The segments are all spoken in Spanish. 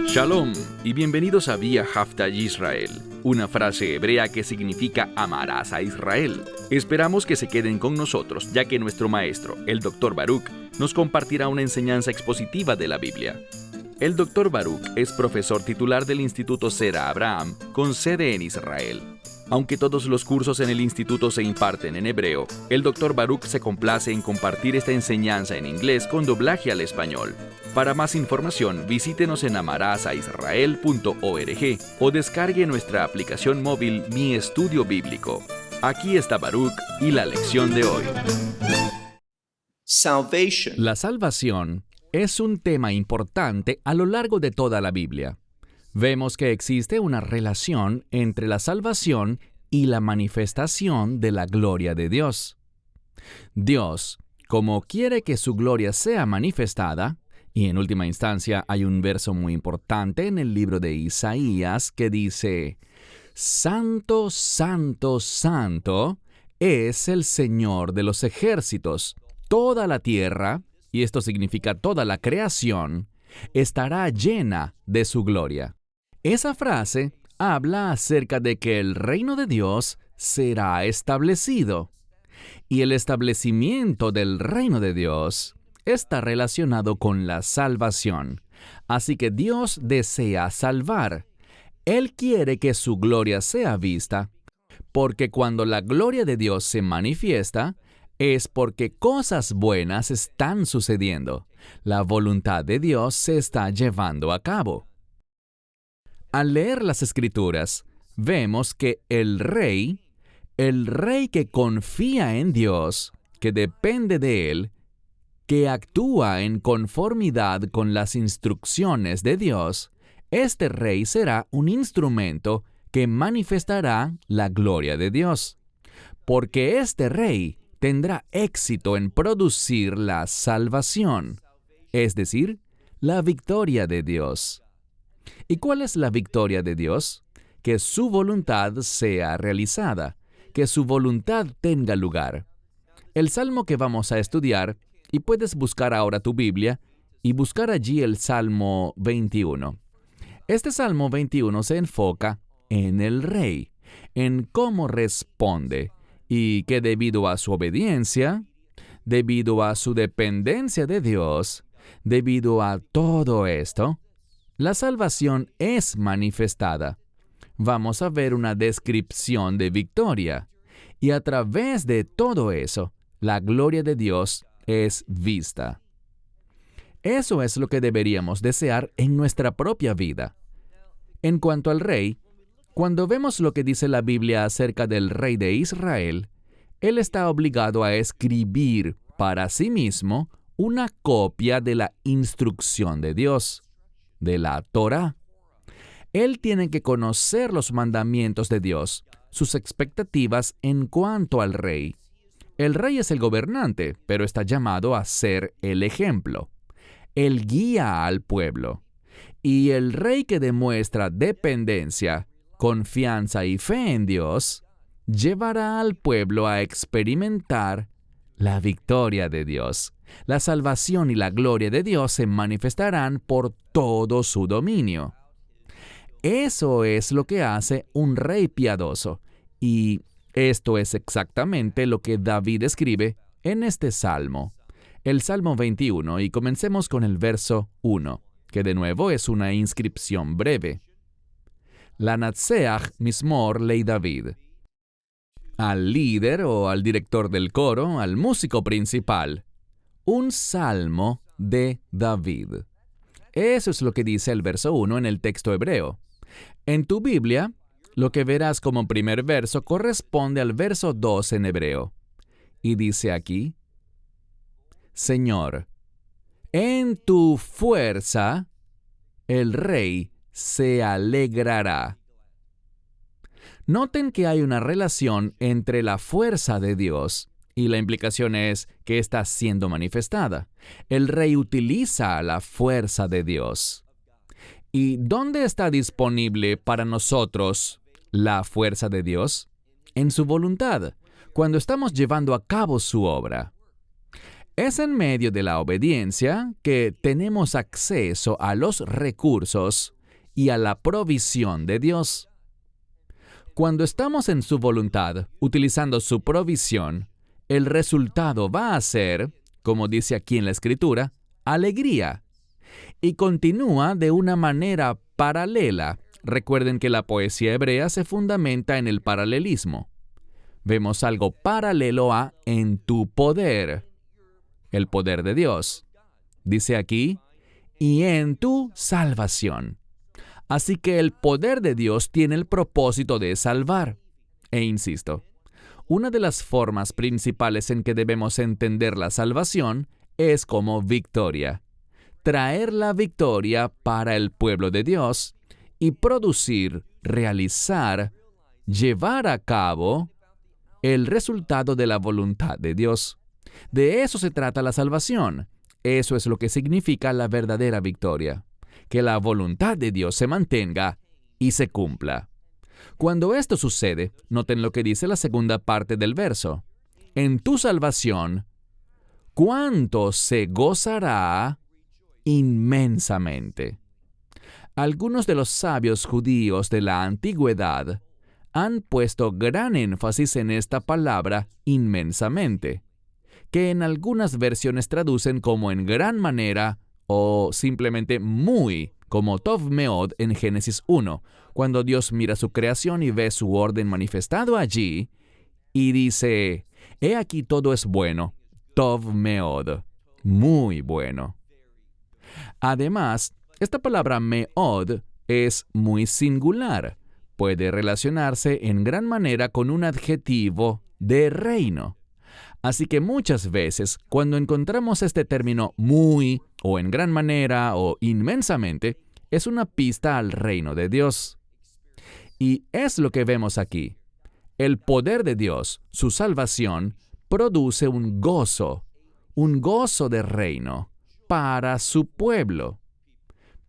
Shalom y bienvenidos a Vía Haftaj Israel, una frase hebrea que significa amarás a Israel. Esperamos que se queden con nosotros, ya que nuestro maestro, el Dr. Baruch, nos compartirá una enseñanza expositiva de la Biblia. El Dr. Baruch es profesor titular del Instituto Zera Abraham, con sede en Israel. Aunque todos los cursos en el instituto se imparten en hebreo, el Dr. Baruch se complace en compartir esta enseñanza en inglés con doblaje al español. Para más información, visítenos en amarasaisrael.org o descargue nuestra aplicación móvil Mi Estudio Bíblico. Aquí está Baruch y la lección de hoy. La salvación es un tema importante a lo largo de toda la Biblia. Vemos que existe una relación entre la salvación y la manifestación de la gloria de Dios. Dios, como quiere que su gloria sea manifestada, y en última instancia hay un verso muy importante en el libro de Isaías que dice: Santo, santo, santo es el Señor de los ejércitos. Toda la tierra, y esto significa toda la creación, estará llena de su gloria. Esa frase habla acerca de que el reino de Dios será establecido. Y el establecimiento del reino de Dios está relacionado con la salvación. Así que Dios desea salvar. Él quiere que su gloria sea vista, porque cuando la gloria de Dios se manifiesta, es porque cosas buenas están sucediendo. La voluntad de Dios se está llevando a cabo. Al leer las Escrituras, vemos que el rey que confía en Dios, que depende de Él, que actúa en conformidad con las instrucciones de Dios, este rey será un instrumento que manifestará la gloria de Dios, porque este rey tendrá éxito en producir la salvación, es decir, la victoria de Dios. ¿Y cuál es la victoria de Dios? Que su voluntad sea realizada, que su voluntad tenga lugar. El salmo que vamos a estudiar, y puedes buscar ahora tu Biblia, y buscar allí el Salmo 21. Este Salmo 21 se enfoca en el rey, en cómo responde, y que debido a su obediencia, debido a su dependencia de Dios, debido a todo esto, la salvación es manifestada. Vamos a ver una descripción de victoria. Y a través de todo eso, la gloria de Dios es vista. Eso es lo que deberíamos desear en nuestra propia vida. En cuanto al rey, cuando vemos lo que dice la Biblia acerca del rey de Israel, él está obligado a escribir para sí mismo una copia de la instrucción de Dios, de la Torá. Él tiene que conocer los mandamientos de Dios, sus expectativas en cuanto al rey. El rey es el gobernante, pero está llamado a ser el ejemplo. Él guía al pueblo. Y el rey que demuestra dependencia, confianza y fe en Dios, llevará al pueblo a experimentar la victoria de Dios. La salvación y la gloria de Dios se manifestarán por todo su dominio. Eso es lo que hace un rey piadoso, y esto es exactamente lo que David escribe en este salmo, el Salmo 21, y comencemos con el verso 1, que de nuevo es una inscripción breve. Lanatseach Mismor Lei David. Al líder o al director del coro, al músico principal, un salmo de David. Eso es lo que dice el verso 1 en el texto hebreo. En tu Biblia, lo que verás como primer verso corresponde al verso 2 en hebreo. Y dice aquí: Señor, en tu fuerza el rey se alegrará. Noten que hay una relación entre la fuerza de Dios y la implicación es que está siendo manifestada. El rey utiliza la fuerza de Dios. ¿Y dónde está disponible para nosotros la fuerza de Dios? En su voluntad, cuando estamos llevando a cabo su obra. Es en medio de la obediencia que tenemos acceso a los recursos y a la provisión de Dios. Cuando estamos en su voluntad, utilizando su provisión, el resultado va a ser, como dice aquí en la Escritura, alegría. Y continúa de una manera paralela. Recuerden que la poesía hebrea se fundamenta en el paralelismo. Vemos algo paralelo a en tu poder, el poder de Dios. Dice aquí, y en tu salvación. Así que el poder de Dios tiene el propósito de salvar. E insisto, una de las formas principales en que debemos entender la salvación es como victoria. Traer la victoria para el pueblo de Dios y producir, realizar, llevar a cabo el resultado de la voluntad de Dios. De eso se trata la salvación. Eso es lo que significa la verdadera victoria. Que la voluntad de Dios se mantenga y se cumpla. Cuando esto sucede, noten lo que dice la segunda parte del verso. En tu salvación, ¿cuánto se gozará inmensamente? Algunos de los sabios judíos de la antigüedad han puesto gran énfasis en esta palabra inmensamente, que en algunas versiones traducen como en gran manera o simplemente muy, como Tov Meod en Génesis 1, cuando Dios mira su creación y ve su orden manifestado allí, y dice, he aquí todo es bueno, Tov Meod, muy bueno. Además, esta palabra meod es muy singular. Puede relacionarse en gran manera con un adjetivo de reino. Así que muchas veces, cuando encontramos este término muy, o en gran manera, o inmensamente, es una pista al reino de Dios. Y es lo que vemos aquí. El poder de Dios, su salvación, produce un gozo de reino para su pueblo.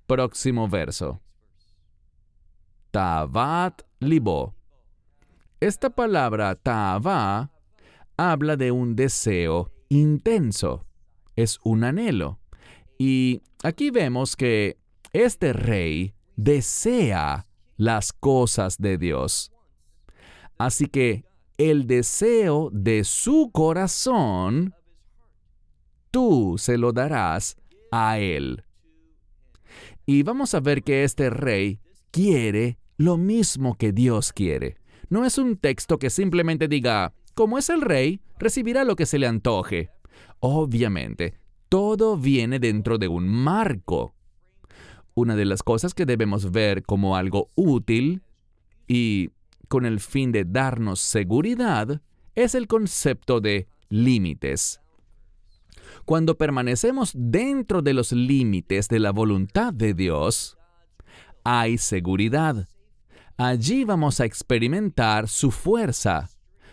Próximo verso. Ta'avat libo. Esta palabra ta'avá habla de un deseo intenso. Es un anhelo. Y aquí vemos que este rey desea las cosas de Dios. Así que el deseo de su corazón, tú se lo darás a él. Y vamos a ver que este rey quiere lo mismo que Dios quiere. No es un texto que simplemente diga, como es el rey, recibirá lo que se le antoje. Obviamente, todo viene dentro de un marco. Una de las cosas que debemos ver como algo útil y con el fin de darnos seguridad es el concepto de límites. Cuando permanecemos dentro de los límites de la voluntad de Dios, hay seguridad. Allí vamos a experimentar su fuerza.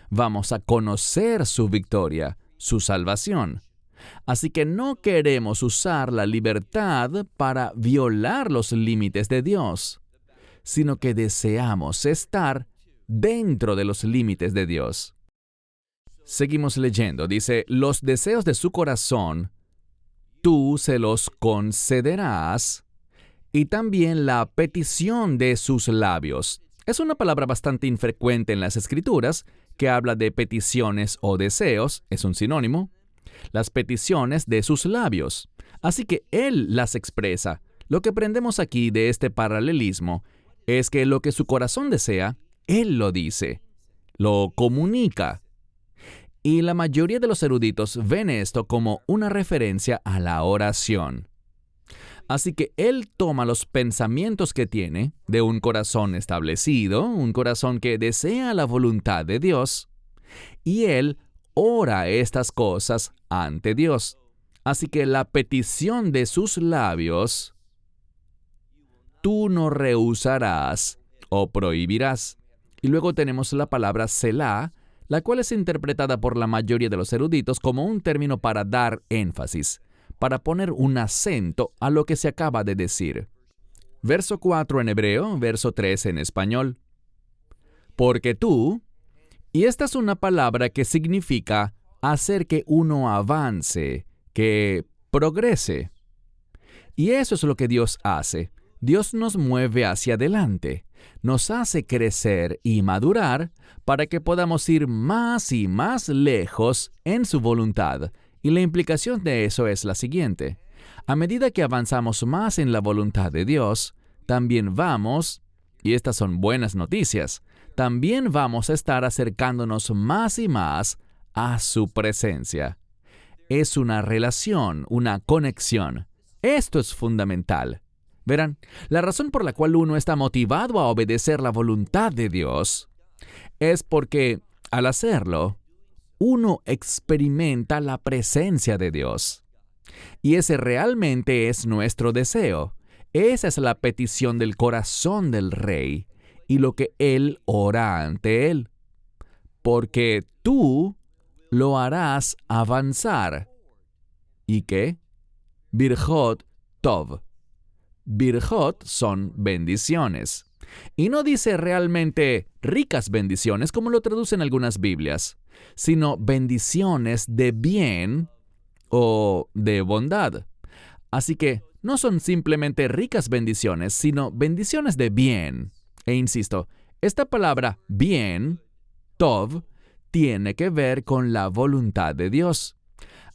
Vamos a conocer su victoria, su salvación. Así que no queremos usar la libertad para violar los límites de Dios, sino que deseamos estar dentro de los límites de Dios. Seguimos leyendo. Dice, los deseos de su corazón, tú se los concederás, y también la petición de sus labios. Es una palabra bastante infrecuente en las Escrituras, que habla de peticiones o deseos, es un sinónimo. Las peticiones de sus labios. Así que Él las expresa. Lo que aprendemos aquí de este paralelismo es que lo que su corazón desea, Él lo dice, lo comunica. Y la mayoría de los eruditos ven esto como una referencia a la oración. Así que Él toma los pensamientos que tiene de un corazón establecido, un corazón que desea la voluntad de Dios, y Él ora estas cosas ante Dios. Así que la petición de sus labios, tú no rehusarás o prohibirás. Y luego tenemos la palabra Selah, la cual es interpretada por la mayoría de los eruditos como un término para dar énfasis, para poner un acento a lo que se acaba de decir. Verso 4 en hebreo, verso 3 en español. Porque tú, y esta es una palabra que significa hacer que uno avance, que progrese. Y eso es lo que Dios hace. Dios nos mueve hacia adelante, nos hace crecer y madurar para que podamos ir más y más lejos en su voluntad. Y la implicación de eso es la siguiente. A medida que avanzamos más en la voluntad de Dios, también vamos, y estas son buenas noticias, también vamos a estar acercándonos más y más a su presencia. Es una relación, una conexión. Esto es fundamental. Verán, la razón por la cual uno está motivado a obedecer la voluntad de Dios es porque, al hacerlo, uno experimenta la presencia de Dios. Y ese realmente es nuestro deseo. Esa es la petición del corazón del Rey y lo que Él ora ante Él. Porque tú lo harás avanzar. ¿Y qué? Birjot Tov. Birjot son bendiciones. Y no dice realmente ricas bendiciones, como lo traducen algunas Biblias, sino bendiciones de bien o de bondad. Así que no son simplemente ricas bendiciones, sino bendiciones de bien. E insisto, esta palabra bien, Tov, tiene que ver con la voluntad de Dios.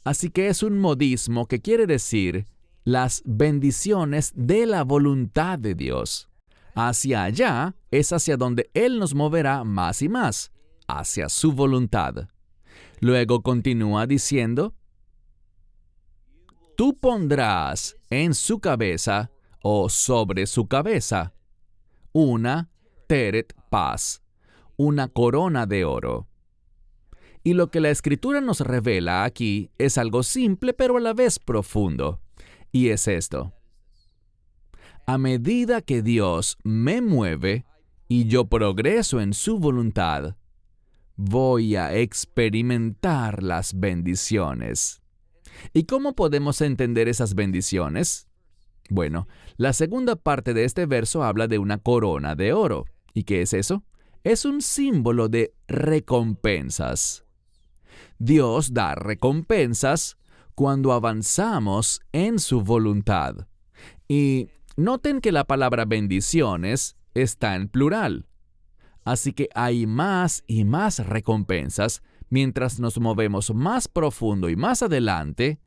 Así que es un modismo que quiere decir las bendiciones de la voluntad de Dios. Hacia allá es hacia donde Él nos moverá más y más, hacia su voluntad. Luego continúa diciendo, tú pondrás en su cabeza o sobre su cabeza una teret paz, una corona de oro. Y lo que la Escritura nos revela aquí es algo simple pero a la vez profundo. Y es esto. A medida que Dios me mueve y yo progreso en su voluntad, voy a experimentar las bendiciones. ¿Y cómo podemos entender esas bendiciones? Bueno, la segunda parte de este verso habla de una corona de oro. ¿Y qué es eso? Es un símbolo de recompensas. Dios da recompensas cuando avanzamos en su voluntad. Y noten que la palabra bendiciones está en plural. Así que hay más y más recompensas mientras nos movemos más profundo y más adelante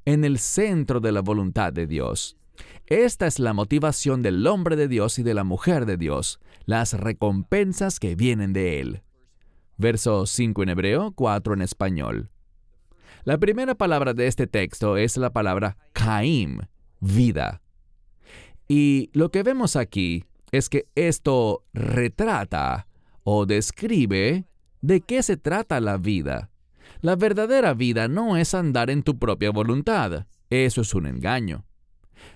en el centro de la voluntad de Dios. Esta es la motivación del hombre de Dios y de la mujer de Dios, las recompensas que vienen de Él. Verso 5 en hebreo, 4 en español. La primera palabra de este texto es la palabra Chaim, vida. Y lo que vemos aquí es que esto retrata o describe de qué se trata la vida. La verdadera vida no es andar en tu propia voluntad. Eso es un engaño.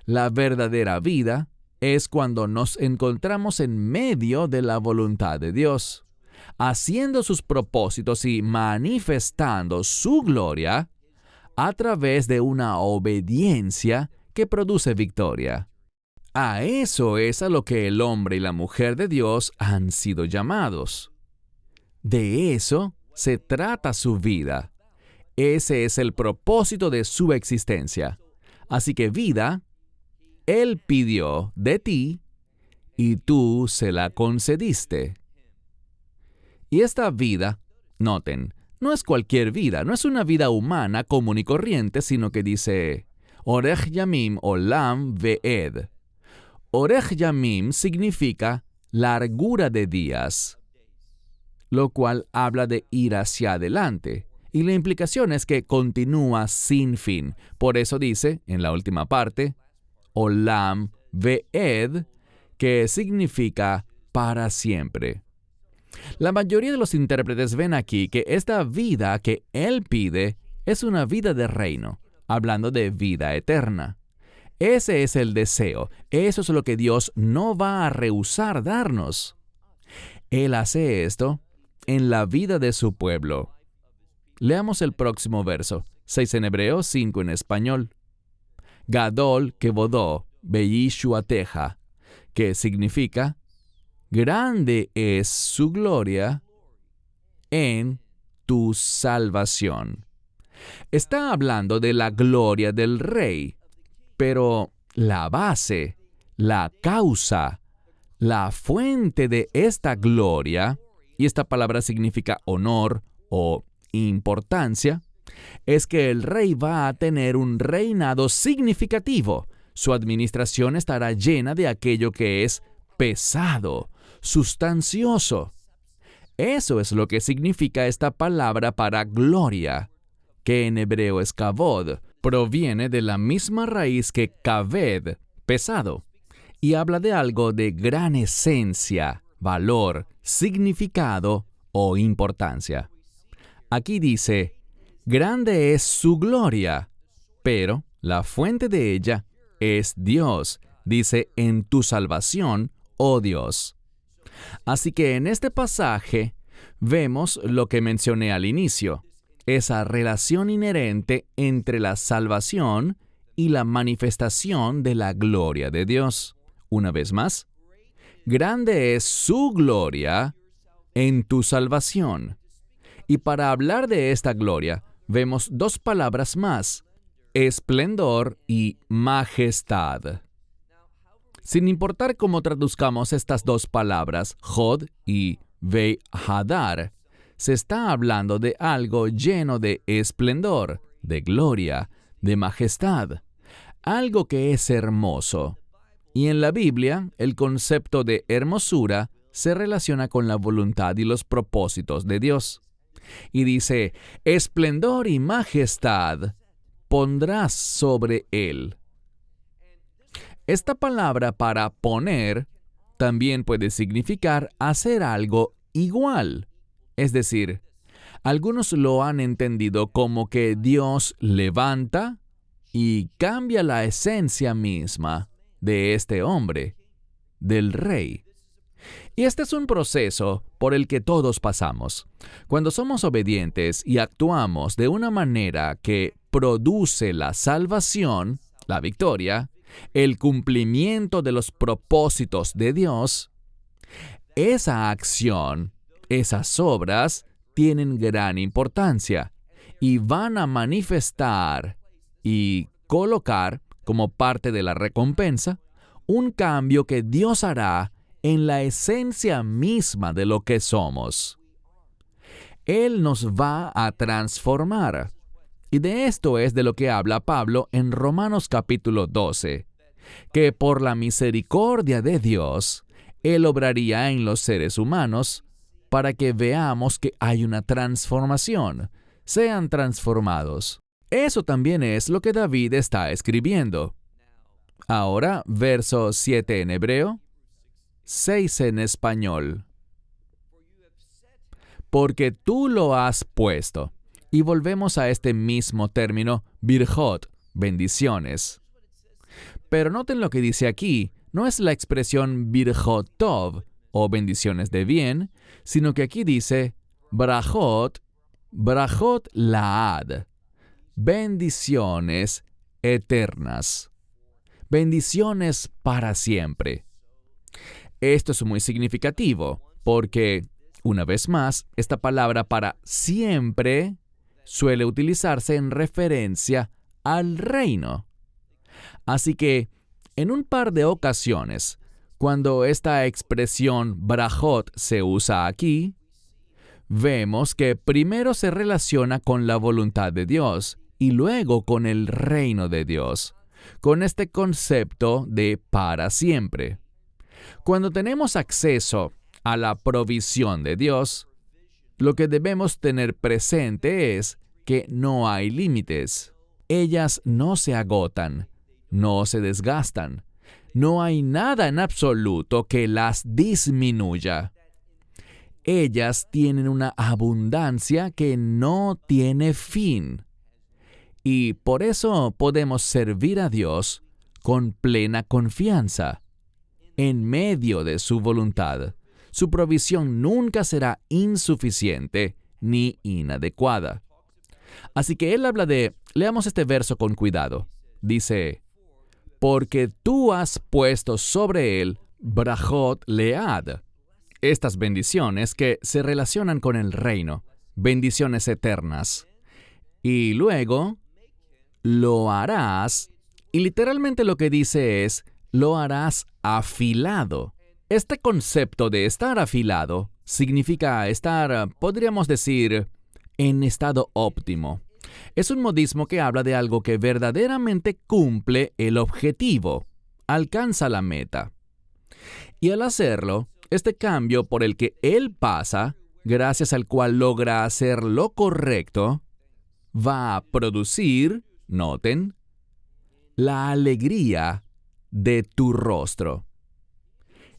La verdadera vida es cuando nos encontramos en medio de la voluntad de Dios, haciendo sus propósitos y manifestando su gloria a través de una obediencia que produce victoria. A eso es a lo que el hombre y la mujer de Dios han sido llamados. De eso se trata su vida. Ese es el propósito de su existencia. Así que vida, Él pidió de ti y tú se la concediste. Y esta vida, noten, no es cualquier vida, no es una vida humana común y corriente, sino que dice Orech Yamim Olam Ve'ed. Orech Yamim significa largura de días, lo cual habla de ir hacia adelante. Y la implicación es que continúa sin fin. Por eso dice, en la última parte, Olam Ve'ed, que significa para siempre. La mayoría de los intérpretes ven aquí que esta vida que Él pide es una vida de reino, hablando de vida eterna. Ese es el deseo, eso es lo que Dios no va a rehusar darnos. Él hace esto en la vida de su pueblo. Leamos el próximo verso, 6 en hebreo, 5 en español. Gadol kevodó be'yishuateja, que significa grande es su gloria en tu salvación. Está hablando de la gloria del rey, pero la base, la causa, la fuente de esta gloria, y esta palabra significa honor o importancia, es que el rey va a tener un reinado significativo. Su administración estará llena de aquello que es pesado, sustancioso. Eso es lo que significa esta palabra para gloria, que en hebreo es kavod. Proviene de la misma raíz que kaved, pesado, y habla de algo de gran esencia, valor, significado o importancia. Aquí dice, grande es su gloria, pero la fuente de ella es Dios, dice, en tu salvación, oh Dios. Así que en este pasaje vemos lo que mencioné al inicio, esa relación inherente entre la salvación y la manifestación de la gloria de Dios. Una vez más, grande es su gloria en tu salvación. Y para hablar de esta gloria, vemos dos palabras más, esplendor y majestad. Sin importar cómo traduzcamos estas dos palabras, Hod y Vei-Hadar, se está hablando de algo lleno de esplendor, de gloria, de majestad, algo que es hermoso. Y en la Biblia, el concepto de hermosura se relaciona con la voluntad y los propósitos de Dios. Y dice, esplendor y majestad pondrás sobre él. Esta palabra para poner también puede significar hacer algo igual. Es decir, algunos lo han entendido como que Dios levanta y cambia la esencia misma de este hombre, del rey. Y este es un proceso por el que todos pasamos. Cuando somos obedientes y actuamos de una manera que produce la salvación, la victoria, el cumplimiento de los propósitos de Dios, esa acción, esas obras tienen gran importancia y van a manifestar y colocar como parte de la recompensa un cambio que Dios hará en la esencia misma de lo que somos. Él nos va a transformar. Y de esto es de lo que habla Pablo en Romanos capítulo 12, que por la misericordia de Dios, Él obraría en los seres humanos para que veamos que hay una transformación, sean transformados. Eso también es lo que David está escribiendo. Ahora, verso 7 en hebreo, 6 en español. Porque tú lo has puesto. Y volvemos a este mismo término, birjot, bendiciones. Pero noten lo que dice aquí, no es la expresión birjot tov, o bendiciones de bien, sino que aquí dice brajot laad, bendiciones eternas, bendiciones para siempre. Esto es muy significativo, porque, una vez más, esta palabra para siempre suele utilizarse en referencia al reino. Así que, en un par de ocasiones, cuando esta expresión brajot se usa aquí, vemos que primero se relaciona con la voluntad de Dios y luego con el reino de Dios, con este concepto de para siempre. Cuando tenemos acceso a la provisión de Dios, lo que debemos tener presente es que no hay límites. Ellas no se agotan, no se desgastan. No hay nada en absoluto que las disminuya. Ellas tienen una abundancia que no tiene fin. Y por eso podemos servir a Dios con plena confianza. En medio de su voluntad, su provisión nunca será insuficiente ni inadecuada. Así que él habla de, leamos este verso con cuidado. Dice, porque tú has puesto sobre él brajot lead. Estas bendiciones que se relacionan con el reino, bendiciones eternas. Y luego, lo harás, y literalmente lo que dice es, lo harás afilado. Este concepto de estar afilado significa estar, podríamos decir, en estado óptimo. Es un modismo que habla de algo que verdaderamente cumple el objetivo, alcanza la meta. Y al hacerlo, este cambio por el que él pasa, gracias al cual logra hacer lo correcto, va a producir, noten, la alegría de tu rostro.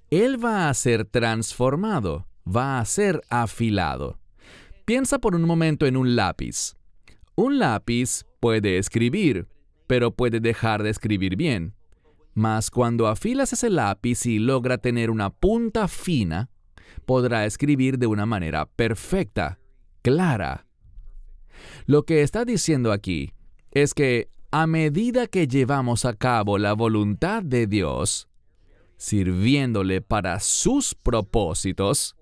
Él va a ser transformado, va a ser afilado. Piensa por un momento en un lápiz. Un lápiz puede escribir, pero puede dejar de escribir bien. Mas cuando afilas ese lápiz y logra tener una punta fina, podrá escribir de una manera perfecta, clara. Lo que está diciendo aquí es que a medida que llevamos a cabo la voluntad de Dios, sirviéndole para sus propósitos,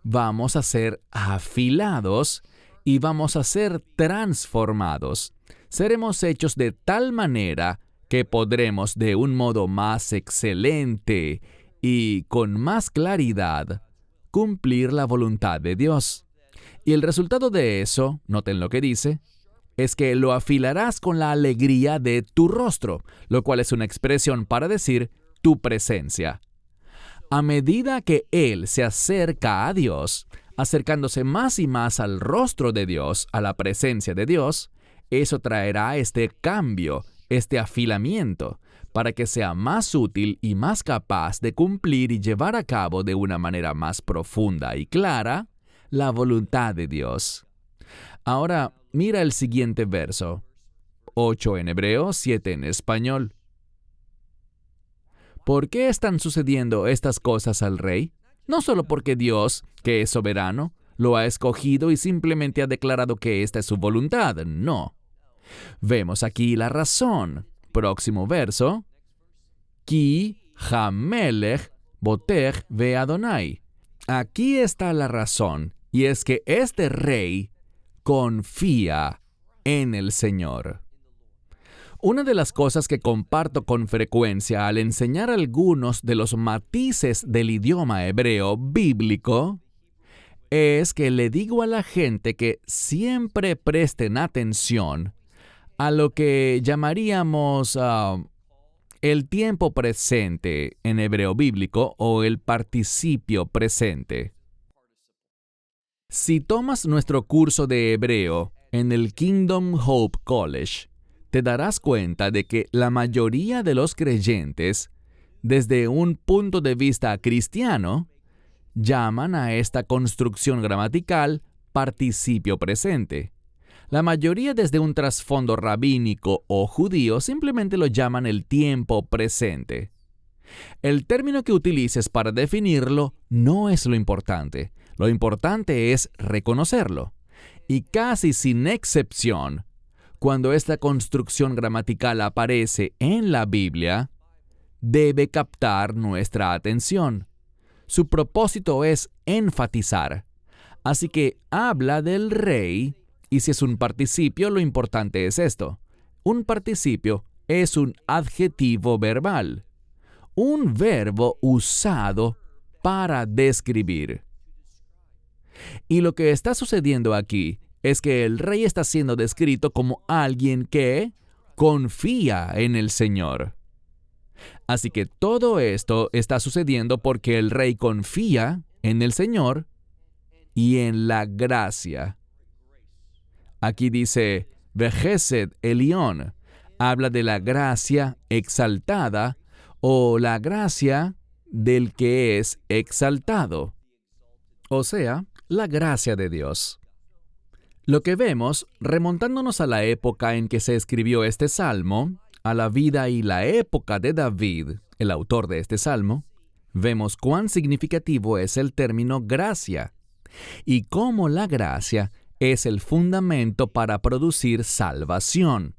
vamos a ser afilados y vamos a ser transformados. Seremos hechos de tal manera que podremos de un modo más excelente y con más claridad cumplir la voluntad de Dios. Y el resultado de eso, noten lo que dice, es que lo afilarás con la alegría de tu rostro, lo cual es una expresión para decir tu presencia. A medida que Él se acerca a Dios, acercándose más y más al rostro de Dios, a la presencia de Dios, eso traerá este cambio, este afilamiento, para que sea más útil y más capaz de cumplir y llevar a cabo de una manera más profunda y clara la voluntad de Dios. Ahora, mira el siguiente verso. 8 en hebreo, 7 en español. ¿Por qué están sucediendo estas cosas al rey? No solo porque Dios, que es soberano, lo ha escogido y simplemente ha declarado que esta es su voluntad. No. Vemos aquí la razón. Próximo verso. Ki hamelech botech ve Adonai. Aquí está la razón, y es que este rey confía en el Señor. Una de las cosas que comparto con frecuencia al enseñar algunos de los matices del idioma hebreo bíblico es que le digo a la gente que siempre presten atención a lo que llamaríamos el tiempo presente en hebreo bíblico o el participio presente. Si tomas nuestro curso de hebreo en el Kingdom Hope College, te darás cuenta de que la mayoría de los creyentes, desde un punto de vista cristiano, llaman a esta construcción gramatical participio presente. La mayoría desde un trasfondo rabínico o judío simplemente lo llaman el tiempo presente. El término que utilices para definirlo no es lo importante. Lo importante es reconocerlo. Y casi sin excepción, cuando esta construcción gramatical aparece en la Biblia, debe captar nuestra atención. Su propósito es enfatizar. Así que habla del rey, y si es un participio, lo importante es esto. Un participio es un adjetivo verbal, un verbo usado para describir. Y lo que está sucediendo aquí es que el rey está siendo descrito como alguien que confía en el Señor. Así que todo esto está sucediendo porque el rey confía en el Señor y en la gracia. Aquí dice, Vehesed Elión, habla de la gracia exaltada o la gracia del que es exaltado. O sea, la gracia de Dios. Lo que vemos, remontándonos a la época en que se escribió este salmo, a la vida y la época de David, el autor de este salmo, vemos cuán significativo es el término gracia y cómo la gracia es el fundamento para producir salvación,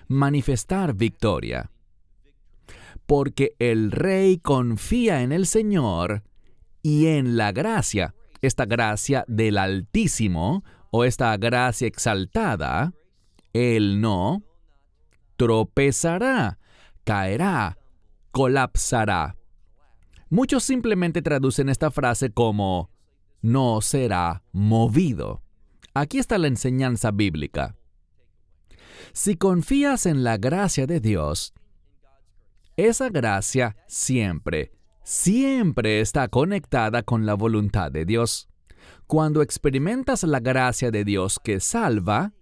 manifestar victoria. Porque el rey confía en el Señor y en la gracia, esta gracia del Altísimo o esta gracia exaltada, Él no tropezará, caerá, colapsará. Muchos simplemente traducen esta frase como no será movido. Aquí está la enseñanza bíblica. Si confías en la gracia de Dios, esa gracia siempre está conectada con la voluntad de Dios. Cuando experimentas la gracia de Dios que salva,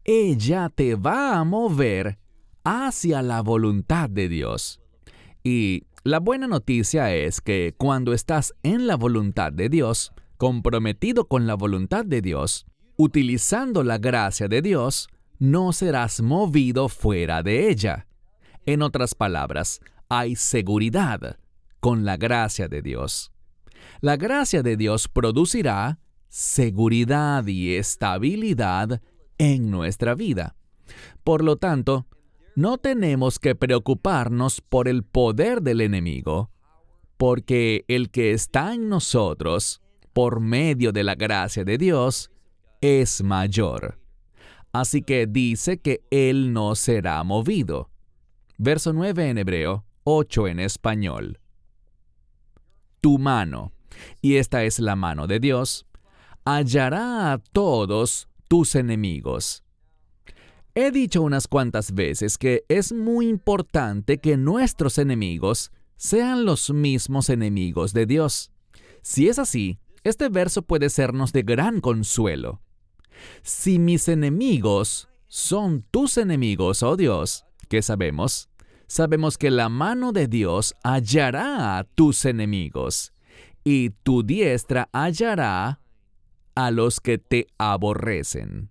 ella te va a mover hacia la voluntad de Dios. Y la buena noticia es que cuando estás en la voluntad de Dios, comprometido con la voluntad de Dios, utilizando la gracia de Dios, no serás movido fuera de ella. En otras palabras, hay seguridad con la gracia de Dios. La gracia de Dios producirá seguridad y estabilidad en nuestra vida. Por lo tanto, no tenemos que preocuparnos por el poder del enemigo, porque el que está en nosotros, por medio de la gracia de Dios, es mayor. Así que dice que Él no será movido. Verso 9 en hebreo, 8 en español. Tu mano, y esta es la mano de Dios, hallará a todos tus enemigos. He dicho unas cuantas veces que es muy importante que nuestros enemigos sean los mismos enemigos de Dios. Si es así, este verso puede sernos de gran consuelo. Si mis enemigos son tus enemigos, oh Dios, ¿qué sabemos? Sabemos que la mano de Dios hallará a tus enemigos, y tu diestra hallará a los que te aborrecen.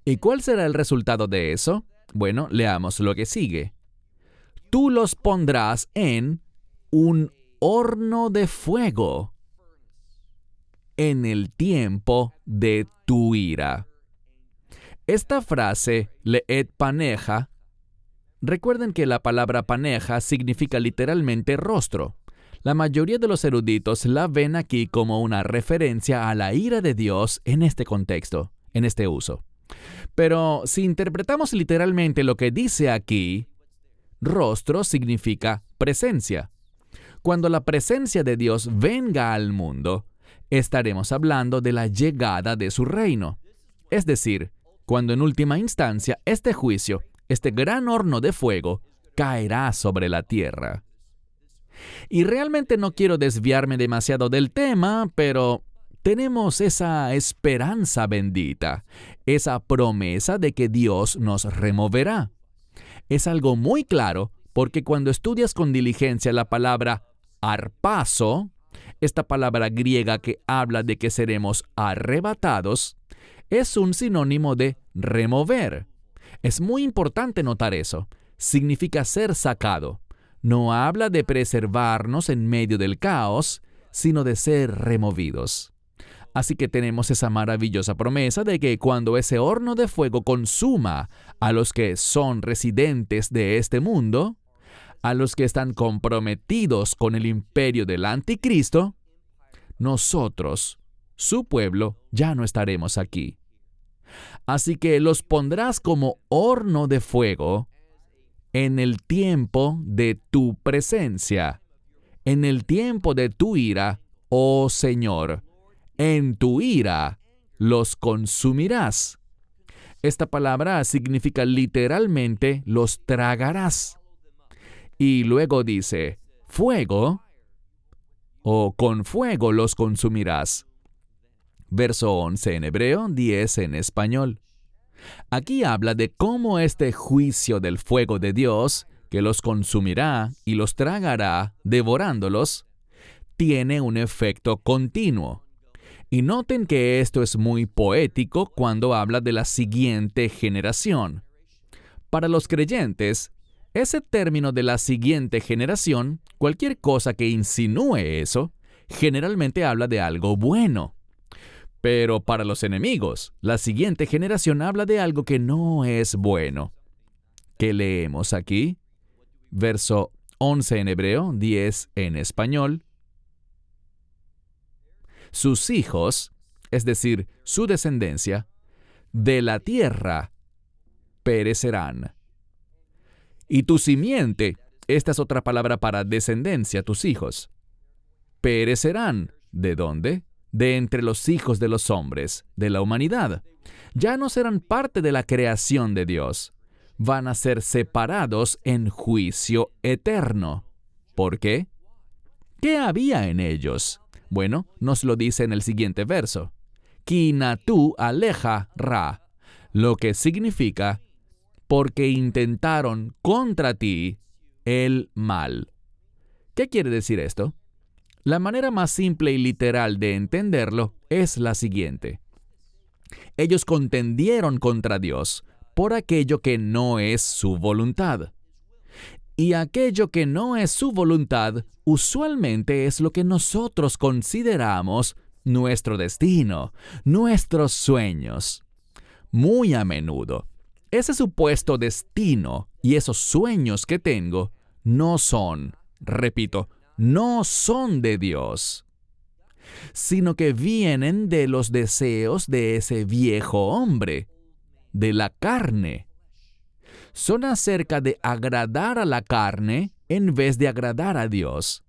¿Y cuál será el resultado de eso? Bueno, leamos lo que sigue. Tú los pondrás en un horno de fuego en el tiempo de tu ira. Esta frase, leet paneja, recuerden que la palabra paneja significa literalmente rostro. La mayoría de los eruditos la ven aquí como una referencia a la ira de Dios en este contexto, en este uso. Pero si interpretamos literalmente lo que dice aquí, rostro significa presencia. Cuando la presencia de Dios venga al mundo, estaremos hablando de la llegada de su reino. Es decir, cuando en última instancia este juicio, este gran horno de fuego, caerá sobre la tierra. Y realmente no quiero desviarme demasiado del tema, pero tenemos esa esperanza bendita, esa promesa de que Dios nos removerá. Es algo muy claro porque cuando estudias con diligencia la palabra harpazo, esta palabra griega que habla de que seremos arrebatados, es un sinónimo de remover. Es muy importante notar eso. Significa ser sacado. No habla de preservarnos en medio del caos, sino de ser removidos. Así que tenemos esa maravillosa promesa de que cuando ese horno de fuego consuma a los que son residentes de este mundo, a los que están comprometidos con el imperio del anticristo, nosotros, su pueblo, ya no estaremos aquí. Así que los pondrás como horno de fuego en el tiempo de tu presencia, en el tiempo de tu ira, oh Señor. En tu ira los consumirás. Esta palabra significa literalmente los tragarás. Y luego dice, fuego, o con fuego los consumirás. Verso 11 en hebreo, 10 en español. Aquí habla de cómo este juicio del fuego de Dios, que los consumirá y los tragará, devorándolos, tiene un efecto continuo. Y noten que esto es muy poético cuando habla de la siguiente generación. Para los creyentes, ese término de la siguiente generación, cualquier cosa que insinúe eso, generalmente habla de algo bueno. Pero para los enemigos, la siguiente generación habla de algo que no es bueno. ¿Qué leemos aquí? Verso 11 en hebreo, 10 en español. Sus hijos, es decir, su descendencia, de la tierra perecerán. Y tu simiente, esta es otra palabra para descendencia, tus hijos, perecerán. ¿De dónde? De entre los hijos de los hombres, de la humanidad. Ya no serán parte de la creación de Dios. Van a ser separados en juicio eterno. ¿Por qué? ¿Qué había en ellos? Bueno, nos lo dice en el siguiente verso. Kinatu aleja ra, lo que significa porque intentaron contra ti el mal. ¿Qué quiere decir esto? La manera más simple y literal de entenderlo es la siguiente. Ellos contendieron contra Dios por aquello que no es su voluntad. Y aquello que no es su voluntad usualmente es lo que nosotros consideramos nuestro destino, nuestros sueños. Muy a menudo, ese supuesto destino y esos sueños que tengo no son, repito, no son de Dios, sino que vienen de los deseos de ese viejo hombre, de la carne. Son acerca de agradar a la carne en vez de agradar a Dios.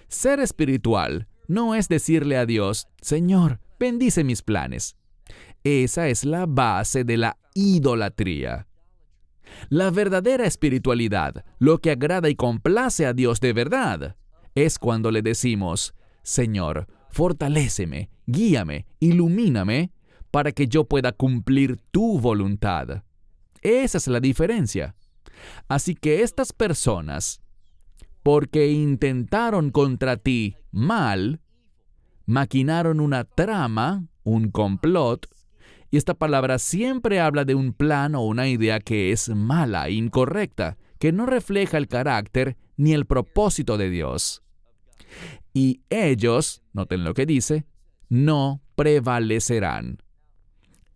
Ser espiritual no es decirle a Dios, Señor, bendice mis planes. Esa es la base de la idolatría. La verdadera espiritualidad, lo que agrada y complace a Dios de verdad, es cuando le decimos, Señor, fortaléceme, guíame, ilumíname, para que yo pueda cumplir tu voluntad. Esa es la diferencia. Así que estas personas, porque intentaron contra ti mal, maquinaron una trama, un complot, y esta palabra siempre habla de un plan o una idea que es mala, incorrecta, que no refleja el carácter ni el propósito de Dios. Y ellos, noten lo que dice, no prevalecerán.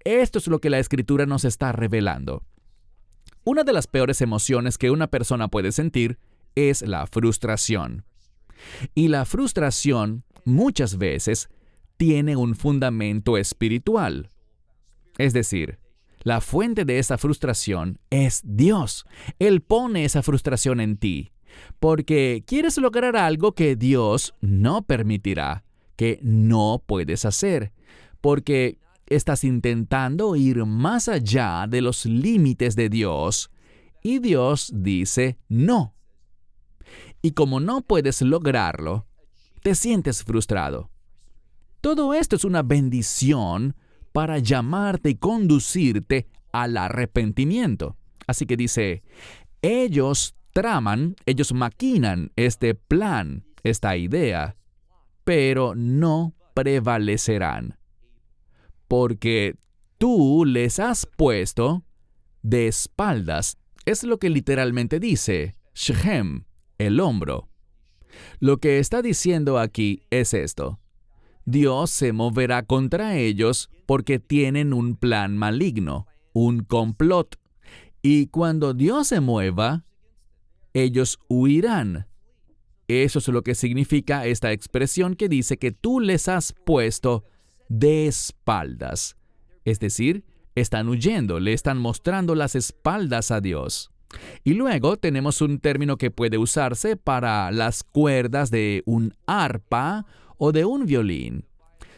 Esto es lo que la Escritura nos está revelando. Una de las peores emociones que una persona puede sentir es la frustración. Y la frustración, muchas veces, tiene un fundamento espiritual. Es decir, la fuente de esa frustración es Dios. Él pone esa frustración en ti, porque quieres lograr algo que Dios no permitirá, que no puedes hacer, porque estás intentando ir más allá de los límites de Dios, y Dios dice no. Y como no puedes lograrlo, te sientes frustrado. Todo esto es una bendición para llamarte y conducirte al arrepentimiento. Así que dice, ellos traman, ellos maquinan este plan, esta idea, pero no prevalecerán. Porque tú les has puesto de espaldas. Es lo que literalmente dice, Shechem, el hombro. Lo que está diciendo aquí es esto. Dios se moverá contra ellos porque tienen un plan maligno, un complot. Y cuando Dios se mueva, ellos huirán. Eso es lo que significa esta expresión que dice que tú les has puesto de espaldas. Es decir, están huyendo, le están mostrando las espaldas a Dios. Y luego tenemos un término que puede usarse para las cuerdas de un arpa o de un violín.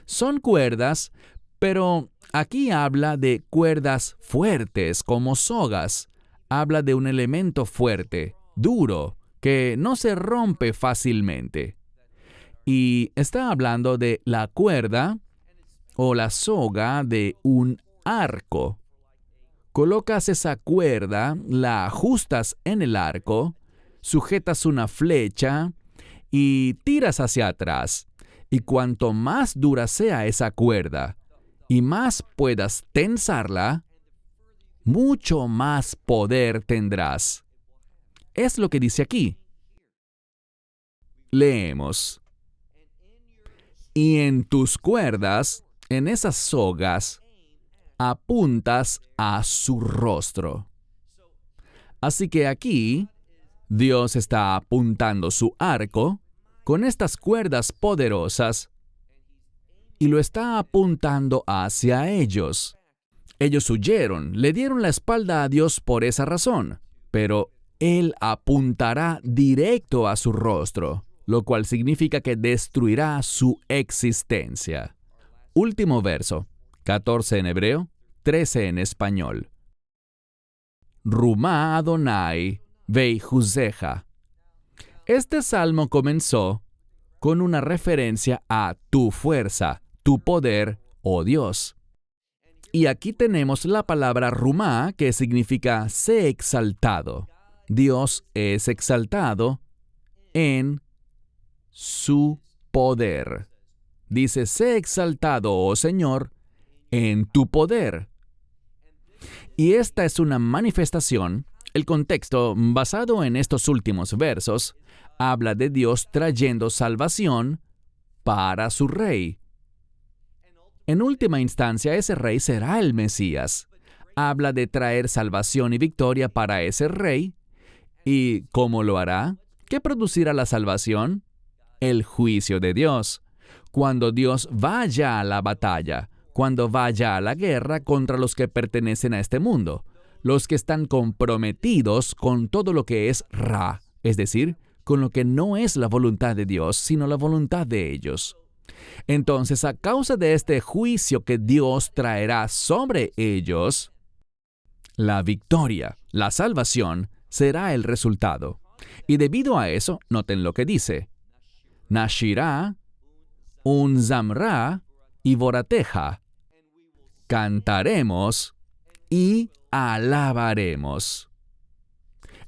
Son cuerdas, pero aquí habla de cuerdas fuertes como sogas. Habla de un elemento fuerte, duro, que no se rompe fácilmente. Y está hablando de la cuerda o la soga de un arco. Colocas esa cuerda, la ajustas en el arco, sujetas una flecha y tiras hacia atrás. Y cuanto más dura sea esa cuerda y más puedas tensarla, mucho más poder tendrás. Es lo que dice aquí. Leemos. Y en tus cuerdas, en esas sogas, apuntas a su rostro. Así que aquí, Dios está apuntando su arco con estas cuerdas poderosas y lo está apuntando hacia ellos. Ellos huyeron, le dieron la espalda a Dios por esa razón, pero Él apuntará directo a su rostro, lo cual significa que destruirá su existencia. Último verso, 14 en hebreo, 13 en español. Rumá Adonai veihuzeja. Este salmo comenzó con una referencia a tu fuerza, tu poder, oh Dios. Y aquí tenemos la palabra rumá, que significa sé exaltado. Dios es exaltado en su poder. Dice, sé exaltado, oh Señor, en tu poder. Y esta es una manifestación. El contexto, basado en estos últimos versos, habla de Dios trayendo salvación para su rey. En última instancia, ese rey será el Mesías. Habla de traer salvación y victoria para ese rey. ¿Y cómo lo hará? ¿Qué producirá la salvación? El juicio de Dios. Cuando Dios vaya a la batalla, cuando vaya a la guerra contra los que pertenecen a este mundo, los que están comprometidos con todo lo que es Ra, es decir, con lo que no es la voluntad de Dios, sino la voluntad de ellos. Entonces, a causa de este juicio que Dios traerá sobre ellos, la victoria, la salvación, será el resultado. Y debido a eso, noten lo que dice. Nashirá, unzamra y borateja. Cantaremos y alabaremos.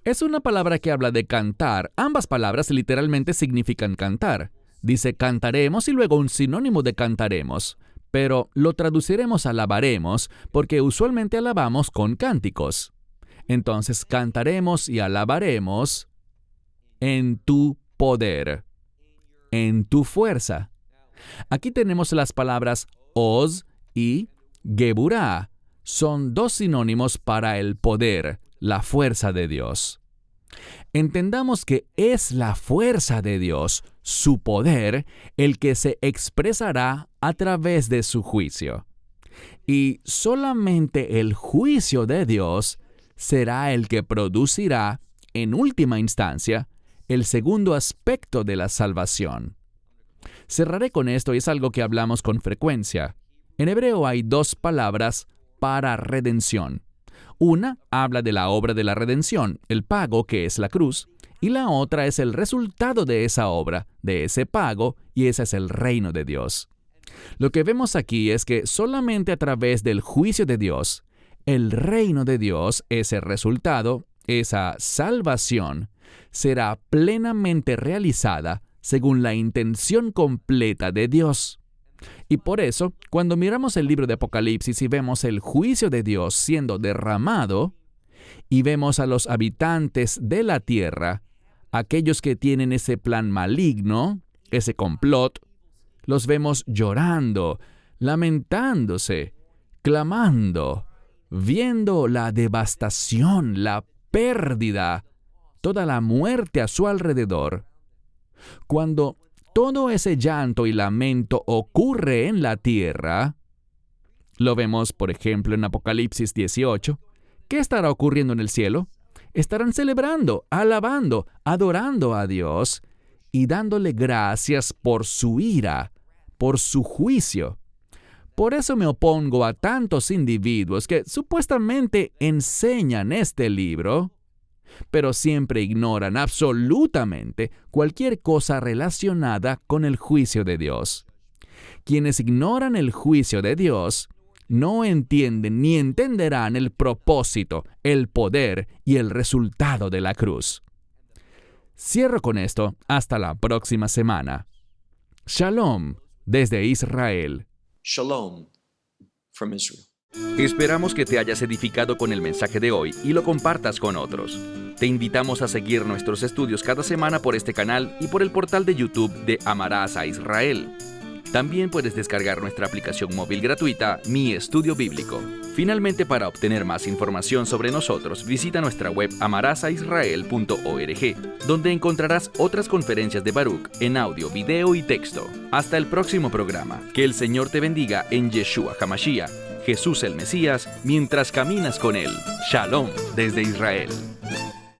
Es una palabra que habla de cantar. Ambas palabras literalmente significan cantar. Dice cantaremos y luego un sinónimo de cantaremos, pero lo traduciremos alabaremos porque usualmente alabamos con cánticos. Entonces cantaremos y alabaremos en tu poder, en tu fuerza. Aquí tenemos las palabras Oz y Geburá. Son dos sinónimos para el poder, la fuerza de Dios. Entendamos que es la fuerza de Dios, su poder, el que se expresará a través de su juicio. Y solamente el juicio de Dios será el que producirá, en última instancia, el segundo aspecto de la salvación. Cerraré con esto y es algo que hablamos con frecuencia. En hebreo hay dos palabras para redención. Una habla de la obra de la redención, el pago que es la cruz, y la otra es el resultado de esa obra, de ese pago, y ese es el reino de Dios. Lo que vemos aquí es que solamente a través del juicio de Dios, el reino de Dios, ese resultado, esa salvación, será plenamente realizada según la intención completa de Dios. Y por eso, cuando miramos el libro de Apocalipsis y vemos el juicio de Dios siendo derramado, y vemos a los habitantes de la tierra, aquellos que tienen ese plan maligno, ese complot, los vemos llorando, lamentándose, clamando, viendo la devastación, la pérdida, toda la muerte a su alrededor. Cuando todo ese llanto y lamento ocurre en la tierra, lo vemos, por ejemplo, en Apocalipsis 18. ¿Qué estará ocurriendo en el cielo? Estarán celebrando, alabando, adorando a Dios y dándole gracias por su ira, por su juicio. Por eso me opongo a tantos individuos que supuestamente enseñan este libro, pero siempre ignoran absolutamente cualquier cosa relacionada con el juicio de Dios. Quienes ignoran el juicio de Dios no entienden ni entenderán el propósito, el poder y el resultado de la cruz. Cierro con esto. Hasta la próxima semana. Shalom desde Israel. Shalom from Israel. Esperamos que te hayas edificado con el mensaje de hoy y lo compartas con otros. Te invitamos a seguir nuestros estudios cada semana por este canal y por el portal de YouTube de Amarás a Israel. También puedes descargar nuestra aplicación móvil gratuita, Mi Estudio Bíblico. Finalmente, para obtener más información sobre nosotros, visita nuestra web amarasaisrael.org, donde encontrarás otras conferencias de Baruch en audio, video y texto. Hasta el próximo programa. Que el Señor te bendiga en Yeshua HaMashiach, Jesús el Mesías, mientras caminas con Él. Shalom desde Israel.